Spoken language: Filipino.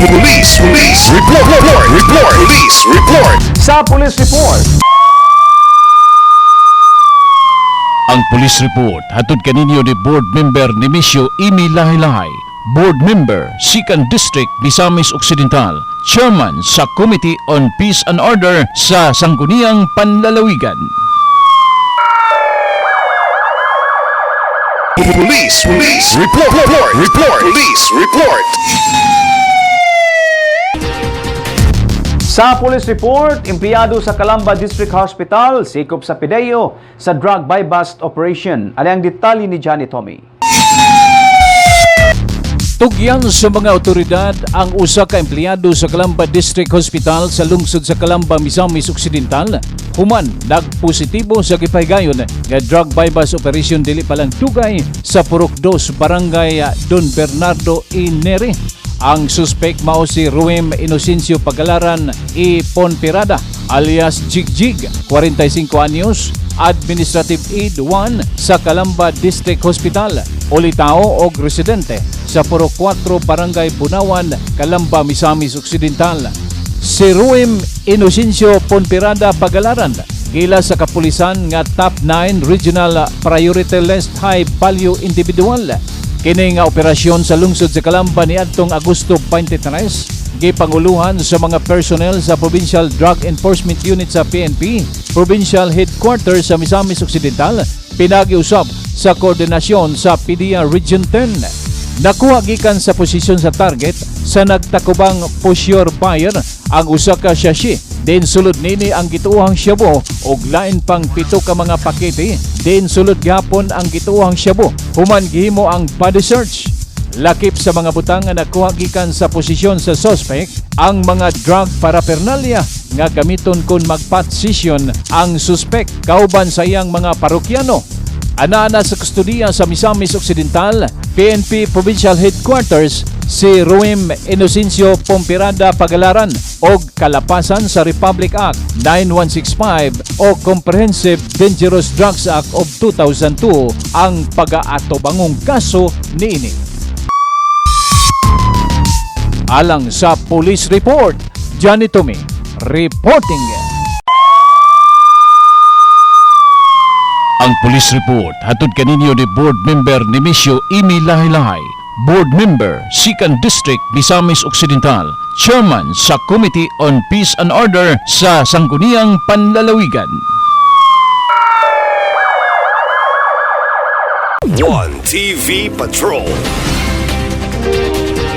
Police report. Police report. Sa Police Report. Ang Police Report hatod kaninyo ni Board Member Nemesio Imi Lahi-Lahi, Board Member, 2nd District, Misamis Occidental, Chairman sa Committee on Peace and Order sa Sangguniang Panlalawigan. Police report. Police report. Sa Police Report, empleyado sa Calamba District Hospital, sikop sa PIDEO sa drug buy-bust operation. Alang detalye ni Johnny Tommy. Tugyan sa mga otoridad ang usa ka empleyado sa Calamba District Hospital sa lungsod sa Calamba, Misamis Occidental human nagpositibo sa gipahigayon nga drug buy-bust operation dili palang dugay sa Purok 2, Barangay Don Bernardo Ineri. Ang suspect mao si Ruem Inocencio Pagalaran y Ponferrada alias Jigjig, 45 anyos, Administrative Aid 1 sa Calamba District Hospital, ulitao og residente sa Purok 4, Barangay Bunawan, Calamba, Misamis Occidental. Si Ruem Inocencio Ponferrada Pagalaran gila sa kapulisan nga Top 9 Regional Priority List High Value Individual. Kini nga operasyon sa lungsod sa Calamba niadtong Agosto 23, gipanguluhan sa mga personnel sa Provincial Drug Enforcement Unit sa PNP, Provincial Headquarters sa Misamis Occidental, pinagiusab sa koordinasyon sa PDEA Region 10. Nakuha gikan sa posisyon sa target sa nagtakubang pusher buyer ang usa ka sachet. Din sulod nini ang gituohang shabu og lain pang 7 ka mga pakete. Din sulod gihapon ang gituohang shabu. Human gihimo ang body search. Lakip sa mga butang nga nakuha gikan sa posisyon sa suspect ang mga drug paraphernalia nga gamiton kon magpat-session ang suspect kauban sa iyang mga parokyano. Ana sa kustudiya sa Misamis Occidental, PNP Provincial Headquarters si Ruem Inocencio Ponferrada Pagalaran og kalapasan sa Republic Act 9165 o Comprehensive Dangerous Drugs Act of 2002 ang pag-aatobangong kaso niini. Alang sa Police Report, Johnny Tommy reporting. Ang Police Report hatod kaninyo ni Board Member Nemesio Imi Lahi-Lahi, Board Member, 2nd District, Misamis Occidental, Chairman sa Committee on Peace and Order sa Sangguniang Panlalawigan. 1 TV Patrol.